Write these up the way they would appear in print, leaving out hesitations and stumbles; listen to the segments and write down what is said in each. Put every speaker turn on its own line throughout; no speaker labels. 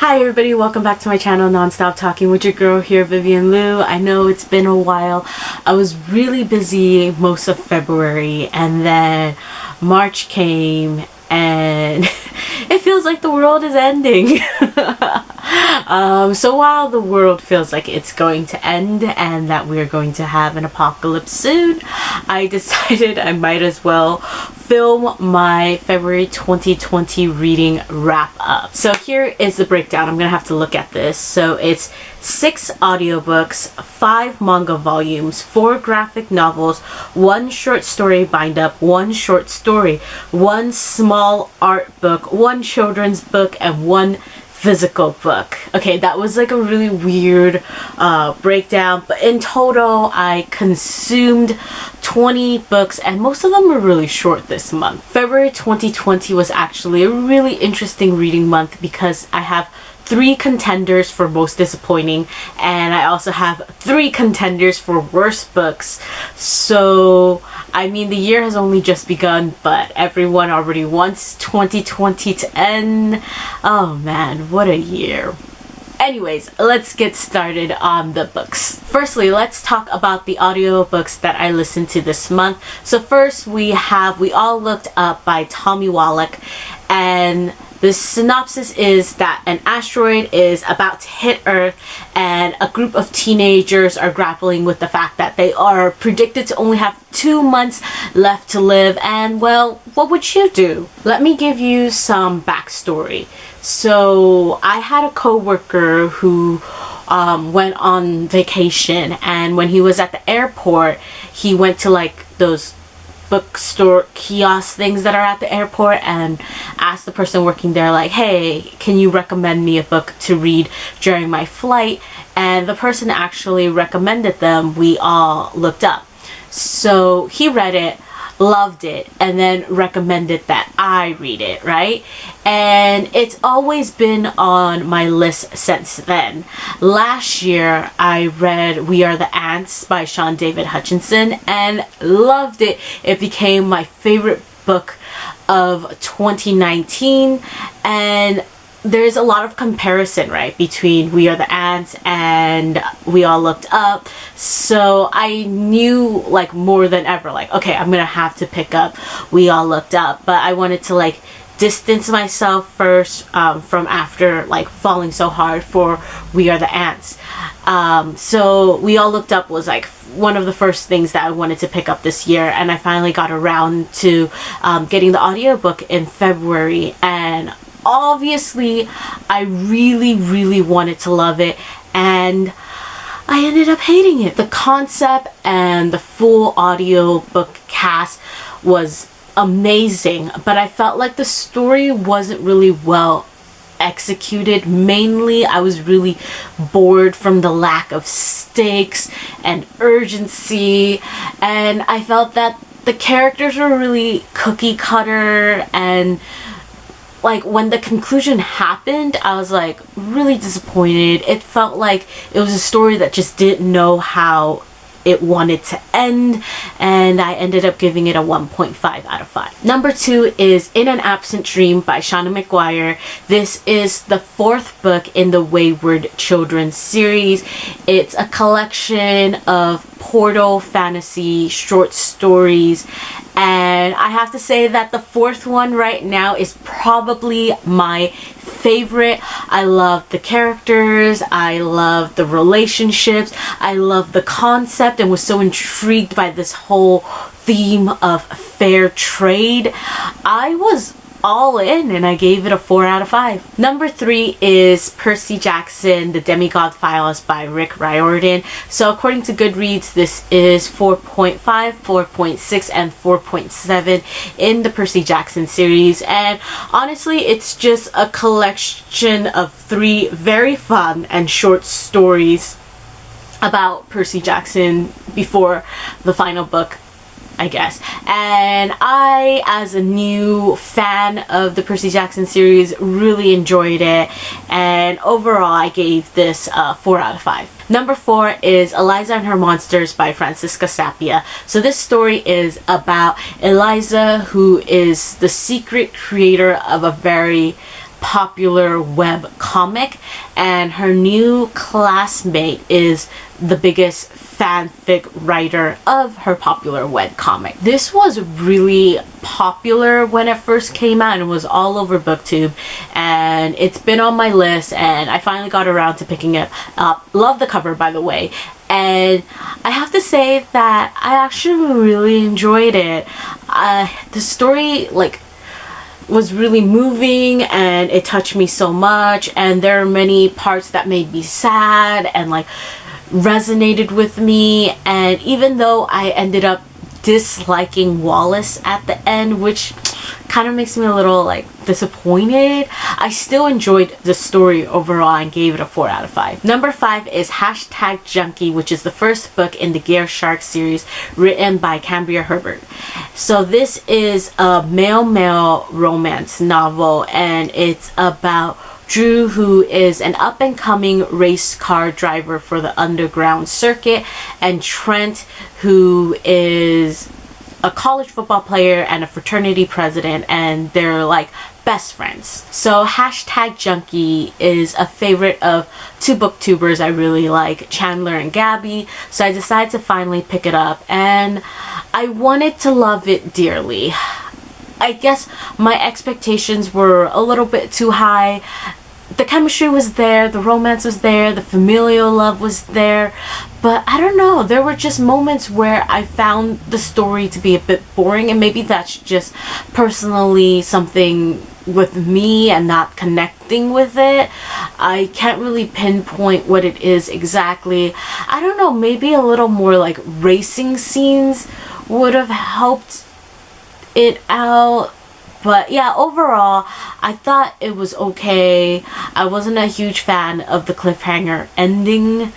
Hi everybody, welcome back to my channel, Nonstop Talking with your girl here, Vivian Liu. I know it's been a while. I was really busy most of February and then March came and it feels like the world is ending. So while the world feels like it's going to end and that we're going to have an apocalypse soon, I decided I might as well film my February 2020 reading wrap up. So here is the breakdown. I'm gonna have to look at this. So it's 6 audiobooks, 5 manga volumes, 4 graphic novels, 1 short story bind up, 1 short story, 1 small art book, 1 children's book, and 1 physical book. Okay, that was like a really weird breakdown, but in total I consumed 20 books and most of them were really short this month. February 2020 was actually a really interesting reading month because I have 3 contenders for most disappointing and I also have 3 contenders for worst books. So I mean, the year has only just begun, but everyone already wants 2020 to end. Oh man, what a year. Anyways, let's get started on the books. Firstly, let's talk about the audiobooks that I listened to this month. So first we have We All Looked Up by Tommy Wallach, and the synopsis is that an asteroid is about to hit Earth and a group of teenagers are grappling with the fact that they are predicted to only have 2 months left to live. And well, what would you do? Let me give you some backstory. So I had a coworker who went on vacation, and when he was at the airport, he went to like those bookstore kiosk things that are at the airport and asked the person working there like, hey, can you recommend me a book to read during my flight? And the person actually recommended them We All Looked Up. So he read it, loved it, and then recommended that I read it, right? And it's always been on my list since then. Last year I read We Are the Ants by Sean David Hutchinson and loved it. It became my favorite book of 2019, and there's a lot of comparison, right, between We Are the Ants and We All Looked Up. So I knew like more than ever, like, okay, I'm gonna have to pick up We All Looked Up, but I wanted to like distance myself first from after like falling so hard for We Are the Ants. So We All Looked Up was like one of the first things that I wanted to pick up this year, and I finally got around to getting the audiobook in February, and obviously I really wanted to love it and I ended up hating it. The concept and the full audiobook cast was amazing, but I felt like the story wasn't really well executed. Mainly I was really bored from the lack of stakes and urgency, and I felt that the characters were really cookie cutter, and like when the conclusion happened I was like really disappointed. It felt like it was a story that just didn't know how it wanted to end, and I ended up giving it a 1.5 out of 5. Number 2 is In an Absent Dream by Shauna McGuire. This is the 4th book in the Wayward Children series. It's a collection of portal fantasy short stories, and I have to say that the 4th one right now is probably my favorite. I love the characters, I love the relationships, I love the concept, and was so intrigued by this whole theme of fair trade. I was all in and I gave it a 4 out of 5. Number 3 is Percy Jackson, The Demigod Files by Rick Riordan. So according to Goodreads, this is 4.5, 4.6, and 4.7 in the Percy Jackson series. And honestly, it's just a collection of 3 very fun and short stories about Percy Jackson before the final book, I guess. And I, as a new fan of the Percy Jackson series, really enjoyed it, and overall I gave this 4 out of 5. Number 4 is Eliza and Her Monsters by Francisca Sapia. So this story is about Eliza, who is the secret creator of a very popular web comic, and her new classmate is the biggest fanfic writer of her popular web comic. This was really popular when it first came out and was all over BookTube, and it's been on my list, and I finally got around to picking it up. Love the cover, by the way. And I have to say that I actually really enjoyed it. The story was really moving, and it touched me so much, and there are many parts that made me sad and resonated with me. And even though I ended up disliking Wallace at the end, which kind of makes me a little disappointed, I still enjoyed the story overall and gave it a 4 out of 5. Number 5 is #Junkie, which is the first book in the Gear Shark series written by Cambria Herbert. So this is a male-male romance novel, and it's about Drew, who is an up-and-coming race car driver for the underground circuit, and Trent, who is a college football player and a fraternity president, and they're best friends. So #Junkie is a favorite of 2 booktubers I really like, Chandler and Gabby, so I decided to finally pick it up, and I wanted to love it dearly. I guess my expectations were a little bit too high. The chemistry was there, the romance was there, the familial love was there, but I don't know, there were just moments where I found the story to be a bit boring, and maybe that's just personally something with me and not connecting with it. I can't really pinpoint what it is exactly. I don't know, maybe a little more racing scenes would have helped it out. But yeah, overall, I thought it was okay. I wasn't a huge fan of the cliffhanger ending.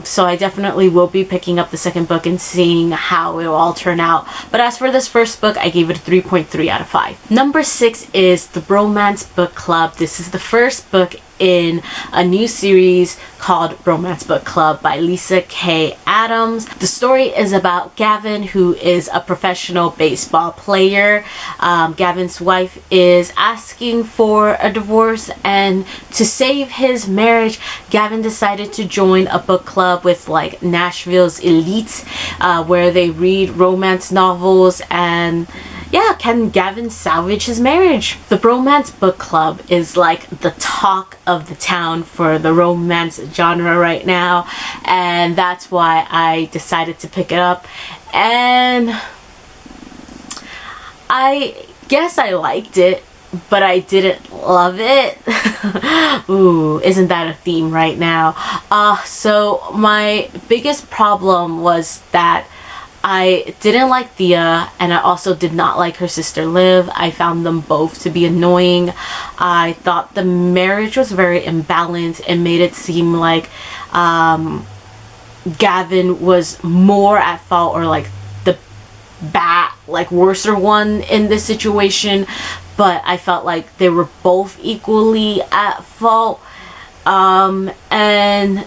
So I definitely will be picking up the second book and seeing how it will all turn out. But as for this first book, I gave it a 3.3 out of 5. Number 6 is The Bromance Book Club. This is the first book in a new series called Romance Book Club by Lisa K. Adams. The story is about Gavin, who is a professional baseball player. Gavin's wife is asking for a divorce, and to save his marriage, Gavin decided to join a book club with Nashville's elites, where they read romance novels. And yeah, can Gavin salvage his marriage? The Bromance Book Club is the talk of the town for the romance genre right now, and that's why I decided to pick it up. And I guess I liked it, but I didn't love it. Ooh, isn't that a theme right now? So my biggest problem was that I didn't like Thea, and I also did not like her sister Liv. I found them both to be annoying. I thought the marriage was very imbalanced and made it seem like Gavin was more at fault, or the worser one in this situation. But I felt like they were both equally at fault. And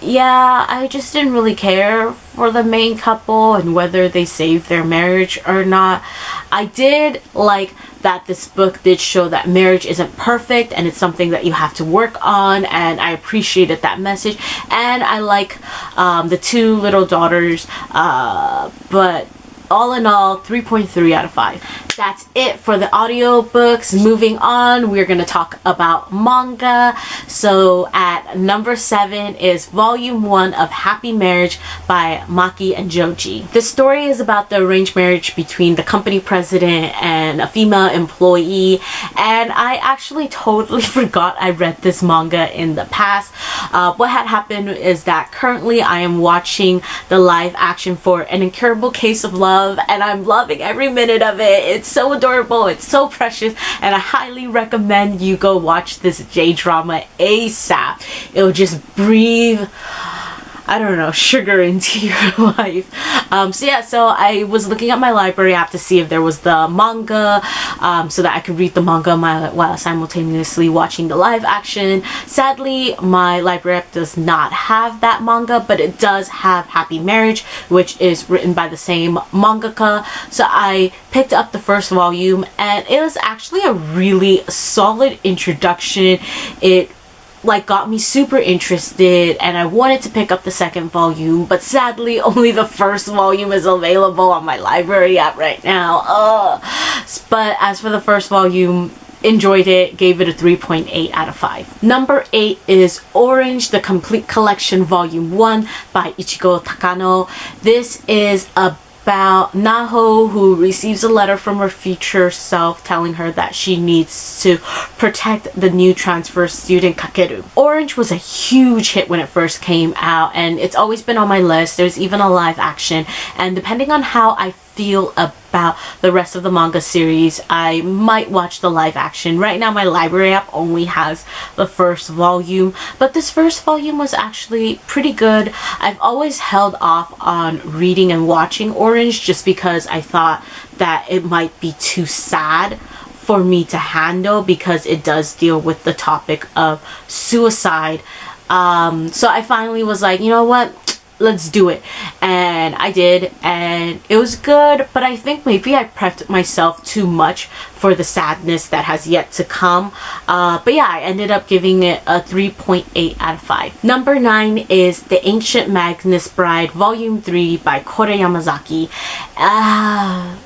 yeah, I just didn't really care for the main couple and whether they saved their marriage or not. I did like that this book did show that marriage isn't perfect and it's something that you have to work on, and I appreciated that message. And I like the 2 little daughters, but all in all, 3.3 out of 5. That's it for the audiobooks. Moving on, we're going to talk about manga. So at number 7 is Volume 1 of Happy Marriage by Maki and Joji. The story is about the arranged marriage between the company president and a female employee, and I actually totally forgot I read this manga in the past. What had happened is that currently I am watching the live action for An Incurable Case of Love, and I'm loving every minute of it. It's so adorable, it's so precious, and I highly recommend you go watch this J-drama ASAP. It'll just breathe. I don't know, sugar into your life. So yeah, so I was looking at my library app to see if there was the manga, so that I could read the manga while simultaneously watching the live action. Sadly, my library app does not have that manga, but it does have Happy Marriage, which is written by the same mangaka. So I picked up the first volume, and it was actually a really solid introduction. It like got me super interested, and I wanted to pick up the second volume, but sadly only the first volume is available on my library app right now. But as for the first volume, enjoyed it, gave it a 3.8 out of 5. Number 8 is Orange, the Complete Collection Volume 1 by Ichigo Takano. This is about Naho, who receives a letter from her future self telling her that she needs to protect the new transfer student Kakeru. Orange was a huge hit when it first came out, and it's always been on my list. There's even a live action, and depending on how I feel about the rest of the manga series, I might watch the live action. Right now my library app only has the first volume, but this first volume was actually pretty good. I've always held off on reading and watching Orange just because I thought that it might be too sad for me to handle, because it does deal with the topic of suicide. So I finally was like, you know what, let's do it, and I did, and it was good, but I think maybe I prepped myself too much for the sadness that has yet to come. But yeah, I ended up giving it a 3.8 out of 5. Number 9 is The Ancient Magnus Bride Volume 3 by Kore Yamazaki.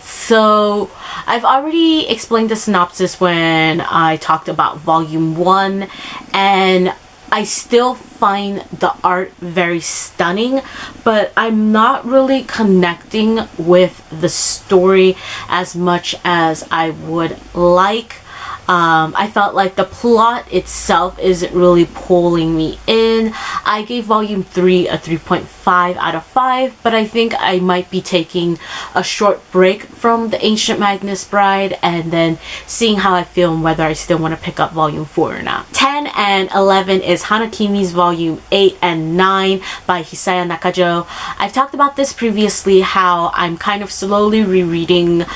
So I've already explained the synopsis when I talked about Volume 1, and I still find the art very stunning, but I'm not really connecting with the story as much as I would like. I felt like the plot itself isn't really pulling me in. I gave volume 3 a 3.5 out of 5, but I think I might be taking a short break from The Ancient Magnus Bride and then seeing how I feel and whether I still want to pick up volume 4 or not. 10 and 11 is Hanakimi's volume 8 and 9 by Hisaya Nakajo. I've talked about this previously, how I'm kind of slowly rereading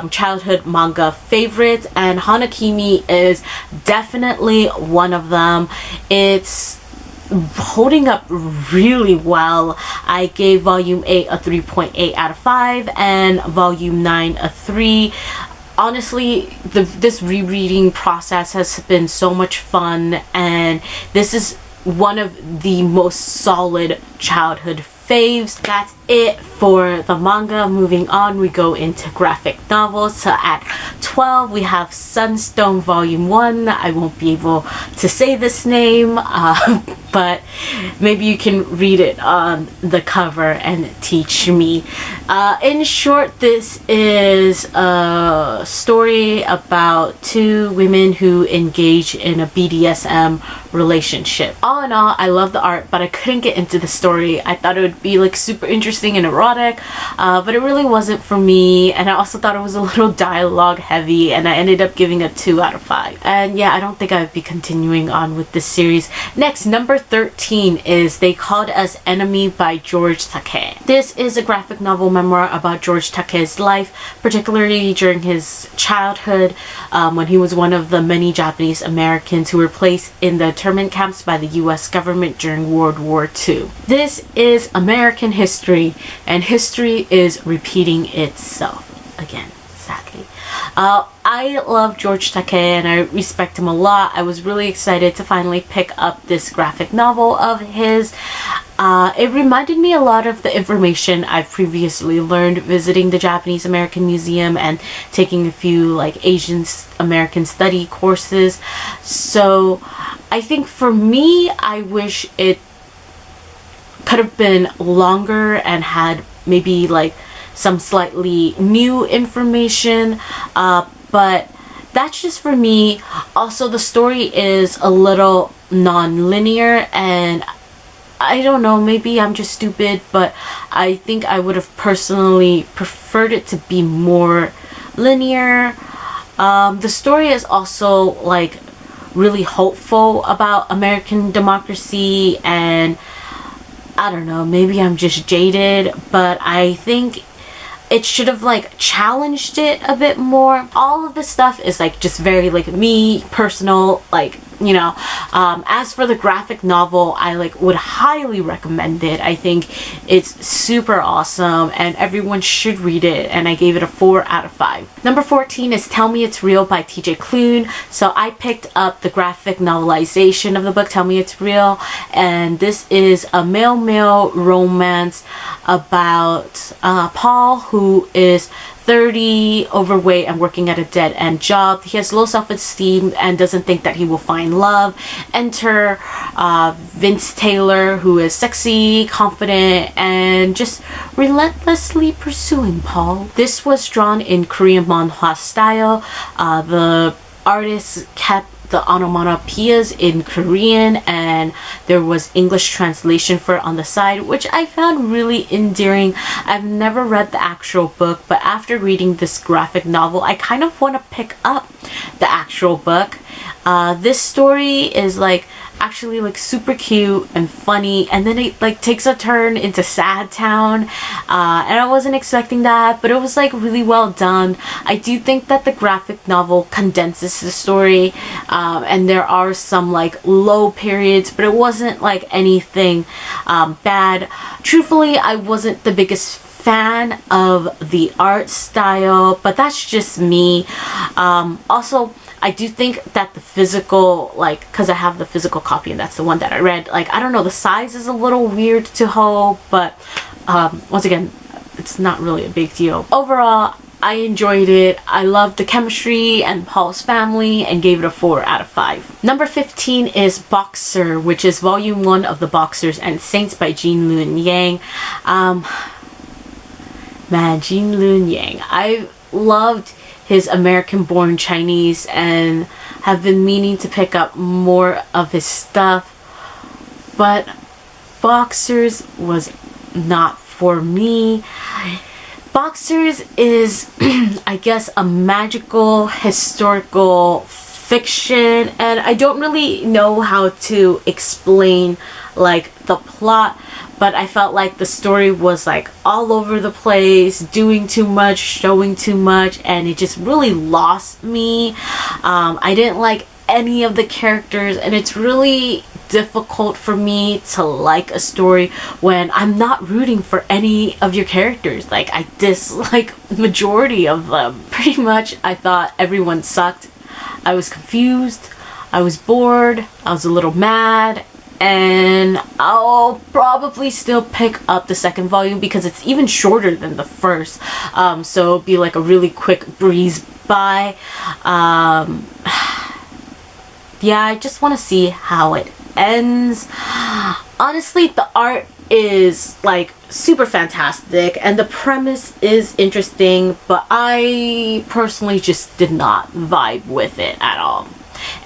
childhood manga favorites, and Hanakimi is definitely one of them. It's holding up really well. I gave volume 8 a 3.8 out of 5 and volume 9 a 3. Honestly, this rereading process has been so much fun, and this is one of the most solid childhood faves. That's it for the manga. Moving on, we go into graphic novels. So at 12 we have Sunstone Volume 1. I won't be able to say this name, but maybe you can read it on the cover and teach me. In short, this is a story about two women who engage in a BDSM relationship. All in all, I love the art, but I couldn't get into the story. I thought it would be like super interesting and erotic, but it really wasn't for me, and I also thought it was a little dialogue heavy, and I ended up giving a 2 out of 5. And yeah, I don't think I would be continuing on with this series. Next, number 13 is They Called Us Enemy by George Takei. This is a graphic novel memoir about George Takei's life, particularly during his childhood, when he was one of the many Japanese Americans who were placed in the internment camps by the US government during World War II. This is American history, and history is repeating itself again, sadly. I love George Takei and I respect him a lot. I was really excited to finally pick up this graphic novel of his. It reminded me a lot of the information I've previously learned visiting the Japanese American Museum and taking a few like Asian American study courses. So I think for me, I wish it could have been longer and had maybe like some slightly new information, but that's just for me. Also, the story is a little non-linear, and I don't know, maybe I'm just stupid, but I think I would have personally preferred it to be more linear. The story is also like really hopeful about American democracy, and I don't know, maybe I'm just jaded, but I think it should have like challenged it a bit more. All of this stuff is like just very like me, personal, like, you know. As for the graphic novel, I like would highly recommend it. I think it's super awesome and everyone should read it, and I gave it a 4 out of 5. Number 14 is Tell Me It's Real by TJ Klune. So I picked up the graphic novelization of the book Tell Me It's Real, and this is a male-male romance about Paul, who is 30, overweight, and working at a dead-end job. He has low self-esteem and doesn't think that he will find love. Enter Vince Taylor, who is sexy, confident, and just relentlessly pursuing Paul. This was drawn in Korean manhwa style. The artist kept the onomatopoeias in Korean, and there was English translation for it on the side, which I found really endearing. I've never read the actual book, but after reading this graphic novel, I kind of want to pick up the actual book. This story is like actually like super cute and funny, and then it like takes a turn into sad town, and I wasn't expecting that, but it was like really well done. I do think that the graphic novel condenses the story, and there are some like low periods, but it wasn't like anything bad. Truthfully, I wasn't the biggest fan of the art style, but that's just me. Also, I do think that the physical, like, because I have the physical copy and that's the one that I read, like, I don't know, the size is a little weird to hold, but once again, it's not really a big deal. Overall, I enjoyed it. I loved the chemistry and Paul's family and gave it a 4 out of 5. Number 15 is Boxer, which is volume 1 of The Boxers and Saints by Jean Luen Yang. Man, Jean Luen Yang, I loved his American-born Chinese and have been meaning to pick up more of his stuff, but Boxers was not for me. Boxers is, I guess, a magical historical fiction, and I don't really know how to explain like the plot, but I felt like the story was like all over the place, doing too much, showing too much, and it just really lost me. I didn't like any of the characters, and it's really difficult for me to like a story when I'm not rooting for any of your characters. Like, I dislike the majority of them. Pretty much, I thought everyone sucked. I was confused, I was bored, I was a little mad, and I'll probably still pick up the second volume because it's even shorter than the first, so it'll be like a really quick breeze by. Yeah, I just want to see how it ends. Honestly, the art is like super fantastic and the premise is interesting, but I personally just did not vibe with it at all,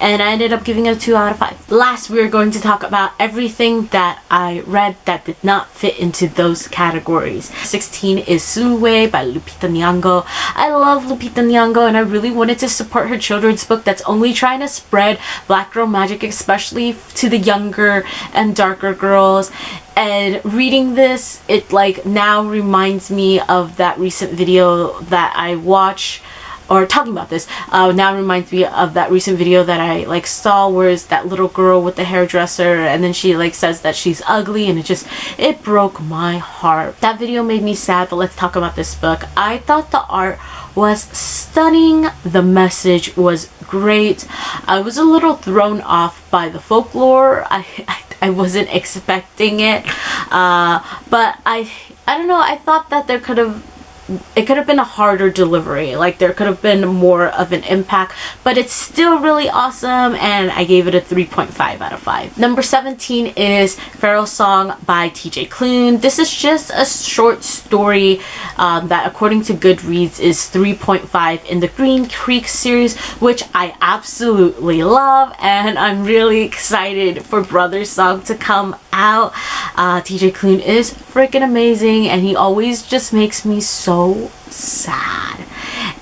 and I ended up giving it a 2 out of 5. Last, we're going to talk about everything that I read that did not fit into those categories. 16 is Sulwe by Lupita Nyong'o. I love Lupita Nyong'o and I really wanted to support her children's book that's only trying to spread black girl magic, especially to the younger and darker girls. And reading this, it like now reminds me of that recent video that I watched, or talking about this, now reminds me of that recent video that I like saw, where is that little girl with the hairdresser and then she like says that she's ugly, and it broke my heart. That video made me sad, but let's talk about this book. I thought the art was stunning, the message was great. I was a little thrown off by the folklore. I wasn't expecting it, but I don't know, I thought that it could have been a harder delivery, like there could have been more of an impact, but it's still really awesome, and I gave it a 3.5 out of 5. Number 17 is Feral Song by TJ Klune. This is just a short story that according to Goodreads is 3.5 in the Green Creek series, which I absolutely love, and I'm really excited for Brother's Song to come out. TJ Klune is freaking amazing, and he always just makes me so sad.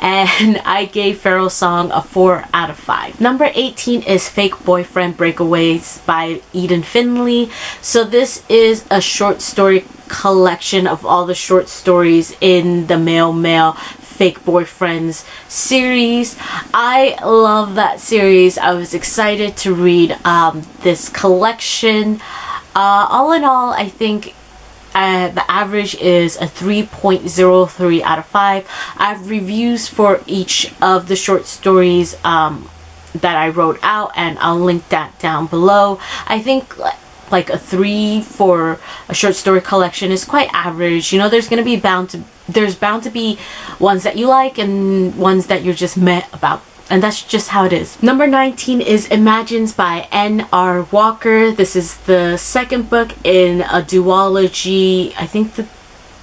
And I gave Pharaoh's Song a 4 out of 5. Number 18 is Fake Boyfriend Breakaways by Eden Finley. So this is a short story collection of all the short stories in the Male Fake Boyfriends series. I love that series. I was excited to read this collection. All in all, I think the average is a 3.03 out of 5. I have reviews for each of the short stories that I wrote out, and I'll link that down below. I think like a 3 for a short story collection is quite average. You know, there's bound to be ones that you like and ones that you're just meh about. And that's just how it is. Number 19 is Imagines by N.R. Walker. This is the second book in a duology. I think the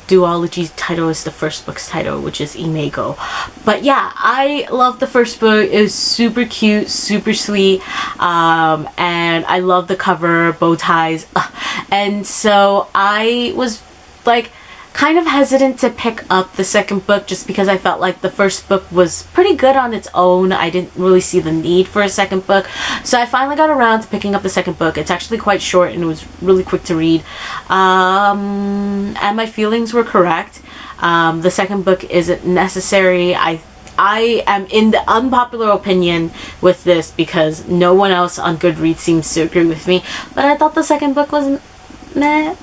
duology's title is the first book's title, which is Imago. But yeah, I love the first book. It was super cute, super sweet, and I love the cover, bow ties. And so I was like kind of hesitant to pick up the second book just because I felt like the first book was pretty good on its own. I didn't really see the need for a second book. So I finally got around to picking up the second book. It's actually quite short and it was really quick to read. And my feelings were correct. The second book isn't necessary. I am in the unpopular opinion with this because no one else on Goodreads seems to agree with me. But I thought the second book was meh.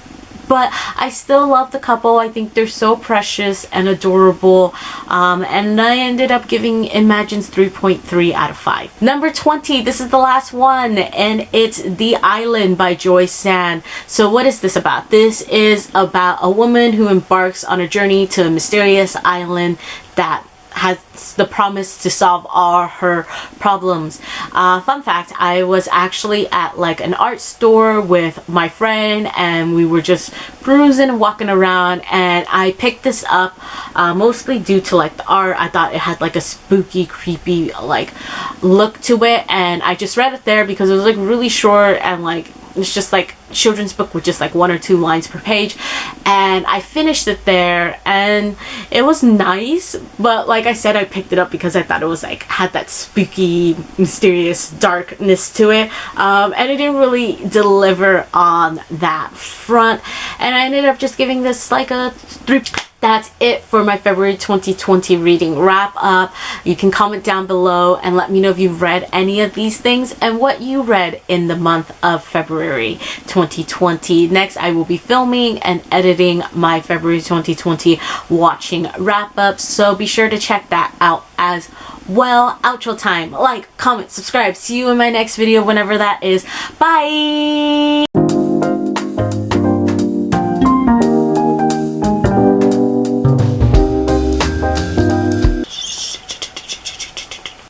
But I still love the couple. I think they're so precious and adorable. And I ended up giving Imagines 3.3 out of 5. Number 20, this is the last one, and it's The Island by Joy Sand. So what is this about? This is about a woman who embarks on a journey to a mysterious island that has the promise to solve all her problems. Fun fact, I was actually at like an art store with my friend and we were just cruising and walking around, and I picked this up mostly due to like the art. I thought it had like a spooky, creepy like look to it, and I just read it there because it was like really short and like it's just like children's book with just like 1 or 2 lines per page, and I finished it there and it was nice. But like I said, I picked it up because I thought it was like had that spooky, mysterious darkness to it, and it didn't really deliver on that front, and I ended up just giving this like a 3. That's it for my February 2020 reading wrap up. You can comment down below and let me know if you've read any of these things and what you read in the month of February 2020. Next, I will be filming and editing my February 2020 watching wrap up, so be sure to check that out as well. Outro time. Like, comment, subscribe. See you in my next video whenever that is. Bye!